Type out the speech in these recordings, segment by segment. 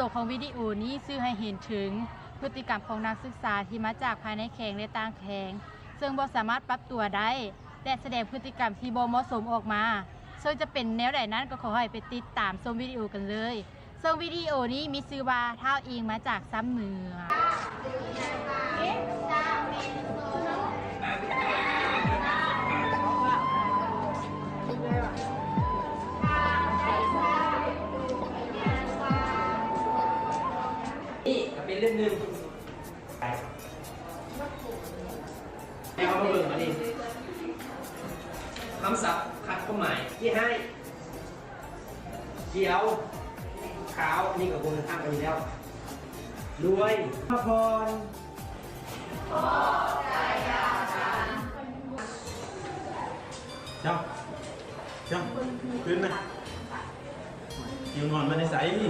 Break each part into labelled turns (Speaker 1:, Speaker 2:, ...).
Speaker 1: งค์ของวิดีโอนี้สื่อให้เห็นถึงพฤติกรรมของนักศึกษาที่มาจากภายในแขงและต่างแขงซึ่งบ่สามารถปรับตัวได้และแสดงพฤติกรรมที่บ่เหมาะสมออกมาซึ่งจะเป็นแนวใดนั้นก็ขอให้ไปติดตามชมวิดีโอกันเลยซึ่งวิดีโอนี้มีชื่อว่าเท้าอิงมาจากซ้ำเหนือ
Speaker 2: นี่ก็เป็นเรื่องหนึ่งให้เขามาเบิ่งมาดิคำศัพท์ขัดความหมายที่ให้เขียวขาวนี่กับคนข้างกันอยู่แล้วรวยพร
Speaker 3: เจ้าขึ้นไหมอยู่นอนมาในใสนี่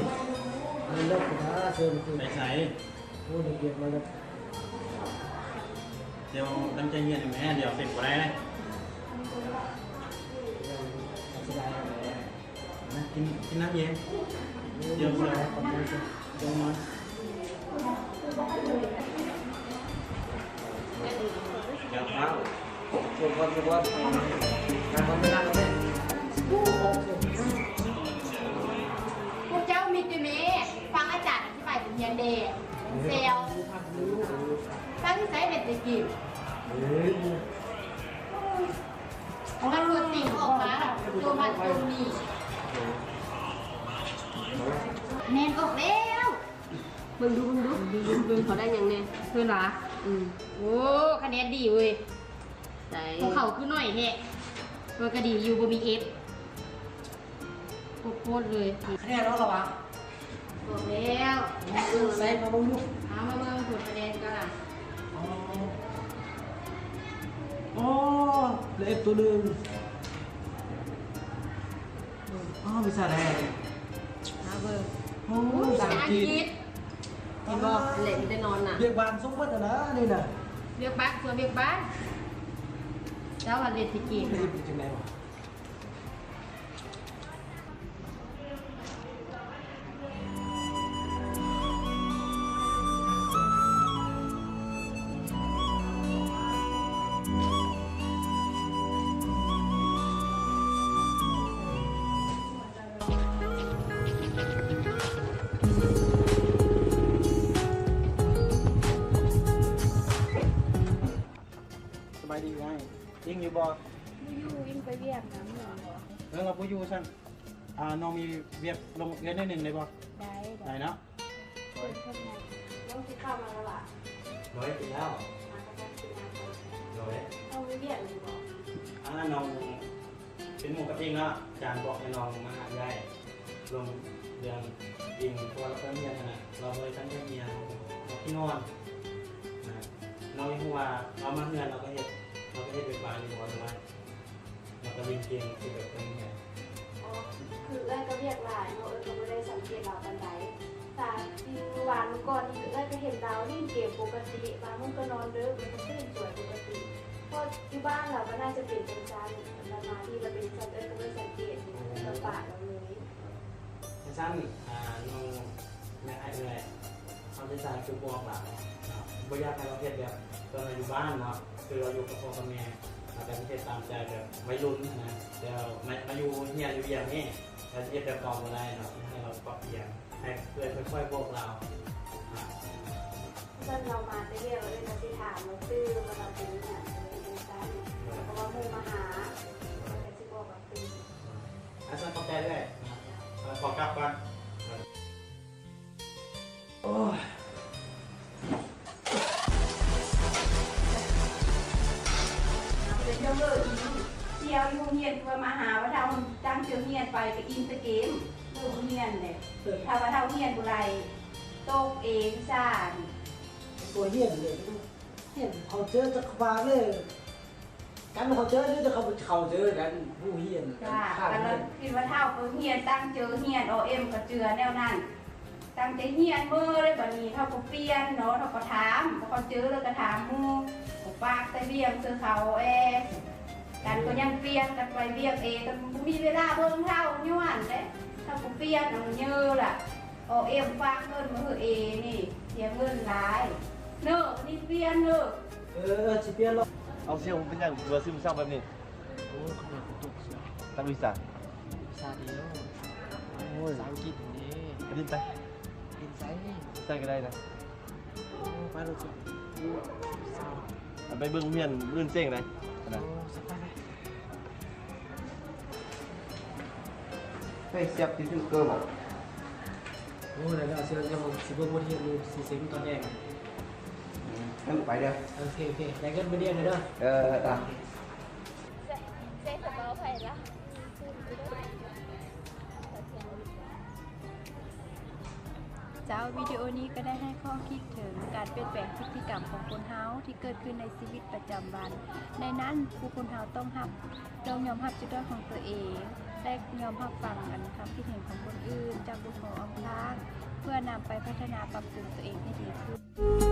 Speaker 4: มันเลิกสุดท้ายเชิญคือ
Speaker 3: ในใส
Speaker 4: ผู้เด็กๆมาแล้ว
Speaker 3: เดี๋ยวตั้งใจเย็นแม่เดี๋ยวเสร็จกว่าได้เลย
Speaker 4: สบายอะไร
Speaker 3: นะกินน้ำเย็นเดี๋ยวเราลงมาเดี๋ยวข้าว
Speaker 4: ส่วนคนส่วนคนงานคนไม่นั่งก็ได้
Speaker 1: พวกเจ้ามีตัวเมฟังอาจารย์อธิบายเป็นเฮียนเดย์เซลตั้งที่ใช้เม็ดตะกี้มันตัวติ่งออกมาตัวมันตัวนี้แน่นออกแล้วมึงดูเขาได้ยังเนี่ยเพื่อนวะโอ้คะแนนดีเว้ยของเขาคือหน่อยแฮะตัวก็ดีอยู่บ่มีเอฟโคตรเลย
Speaker 4: คะแนนน้องเหรอวะ
Speaker 1: บอกแล้ว
Speaker 4: ใส่มาบ้างลูก
Speaker 1: เอามาเบิ่งผลคะแนนกันล่ะ
Speaker 4: อ๋อเล็บตัวหนึ่งอ๋อวิชาอะไร
Speaker 1: เอาเบิ่ง
Speaker 4: โอ้
Speaker 1: ภาษา
Speaker 4: ภาษา
Speaker 1: อั
Speaker 4: อั
Speaker 1: ง
Speaker 4: ง
Speaker 1: ก
Speaker 4: ก
Speaker 1: ฤ
Speaker 4: ฤ
Speaker 1: ษ
Speaker 4: ษกินบ่
Speaker 1: เล่นได้นอนน่ะ
Speaker 4: เรียกบานสมบัตินะนี่น่ะ
Speaker 1: เรียกบ้านส่วนเรียกบ้านเจ้าวันเรียนที่กี่
Speaker 4: รีบไปจังไหนวะสบายดีไงยิงอยู่บ่
Speaker 5: วิ่งไปเวียดนามเหรอ
Speaker 3: แล้วเราผู้อยู่สั่งน้องมีเวียบลงเรียนได้หนึ่งเลยบ่
Speaker 5: ได้
Speaker 3: ได้เนาะ
Speaker 5: เป็นคนไหนต้องคิดเข้ามาแล้วล่ะ
Speaker 2: ร้อยปีแล้ว
Speaker 5: มาประกันคืองานคน
Speaker 2: ร้อย
Speaker 5: เอาไปเวียดหรือเปล่า
Speaker 3: น้องเป็นหมู่กับเองแล้วอาจารย์บอกให้น้องมาหาได้ลงเรื่องจริงเพราะเราตั้งเรียนนะเราเลยตั้งใจเรียนเราที่นอนนะน้องยังว่าเรามาเรียนเราก็เฮ็ดเป็นบานอยู่วันละเราก็เรียนเก่งคือแบบเป็นไง
Speaker 5: อ๋อคือเอ้ยก็เรียกหลายเนาะก็ไม่ได้สังเกตเราบันไดแต่ที่วันก่อนนี่เอ้ยก็เห็นเราเล่นเกมปกติบางมันก็นอนเด้อมันก็ตื่นสวยปกติเพราะที่บ้านเราก็น่าจะเป็นเป็นจานมาที่เราเป็นสัตว์เอ้ยก็ไม่สังเกตเราปาดเราเลย
Speaker 3: สั้นน้องแม่ไอ้เลยเขาจะใช้คือบอกแบบบ่อยากให้เราเฮ็ดแบบตอนเราอยู่บ้านเนาะคือเราอยู่กับพ่อกับแม่เราก็เฮ็ดตามใจแบบวัยรุ่นนะเดี๋ยวมาอยู่เฮียอยู่เบียงนี่เราจะเฮ็ดแบบเก่าบ่ได้เนาะให้เราปรับเปลี่ยนให้เพื่อนค่อยๆบอกเรา
Speaker 5: ตอนเรามาจะเรียกเราเลยมาที่ถามเราตื้อมาเราเป็นเนี่ยเลยเป็นจานเพราะว่ามูมาหาเราจะสิบอกว่าตื้อ
Speaker 3: อาจารย์ขอบใจด้วยขอกลับก่อน
Speaker 4: โอ้ย
Speaker 5: เป็นเจ้าเลิศอีเที่ยวอยู่เฮียนว่ามาหาว่าเท่าจ้างเจอเฮียนไปกับอินสเกมเลิกเฮียนเลยถ้าว่าเท่าเฮียนบุไรโตกเองซ่าน
Speaker 4: ตัวเหี้ยนเลยเหี้ยนเขาเจอจะขวางเลยกันเขาเจอหรือจะเขาเจอกันผู้เหี้ยน
Speaker 5: จ้า
Speaker 4: ข้าง
Speaker 5: แล้ว
Speaker 4: เหี้ยน
Speaker 5: คิดว่าเท่าเขาเฮียนตั้งเจอเฮียนโอเอ็มก็เจือแนวนั้นตั้งใจเฮียนมือเลยแบบนี้เท่าก็เปลี่ยนเนาะเท่าก็ถามพอเจอแล้วก็ถามมูปากใส่เบี้ยงเจอเขากันก็ยังเปลี่ยนกันไปเบี้ยงก็มีเวลาเบิ่งเท่าย้วนเด้เท่าก็เปลี่ยนมันเยอะล่ะ พ เอาเอ็มฝากเงินมาให้เอนี่เสียเงินหลายเนอะนี่เปลี่ยนเนอะ
Speaker 4: สิเปลี่ยนหรอก
Speaker 6: เอาเสียงผมเป็นอย่างตัวซึมเศร้าแบบนี้
Speaker 4: โอ้ยเขาอยากตกเสีย
Speaker 6: ตั้งวิสา
Speaker 4: ซาเดียว
Speaker 6: โอ้ย
Speaker 4: ภาษาอังกฤษนี่
Speaker 6: ดิ้นไป
Speaker 4: เป็นไซ
Speaker 6: ใส่ก็ได้นะ
Speaker 4: ไปดูสิซา
Speaker 6: เอาไปเบิ่งเมียนเรื่องเจ๊งเลยนะ
Speaker 4: โอ้สักไปไหม
Speaker 2: ให้เสียบที่เกอร์บอก
Speaker 4: โอ้ยแล้วเสียยังสิบโมงเที่ยงดูสิเซ็งตอนแรก
Speaker 2: ให้ไปเด้อ
Speaker 4: โอเคได้เงินไปเรียนเลยเด้อ
Speaker 2: ตาม
Speaker 5: เจ๊สบายไปละ
Speaker 1: เจ้าวิดีโอนี้ก็ได้ให้ข้อคิดถึงการเปลี่ยนแปลงพฤติกรรมของคนเฮาที่เกิดขึ้นในชีวิตประจำวัน ในนั้นผู้คนเฮาต้องยอมรับจุดด้อยของตัวเองและยอมรับฟังกันความคิดเห็นของคนอื่นจากบุคคลออมข้างเพื่อนำไปพัฒนาปรับปรุงตัวเองให้ดีขึ้น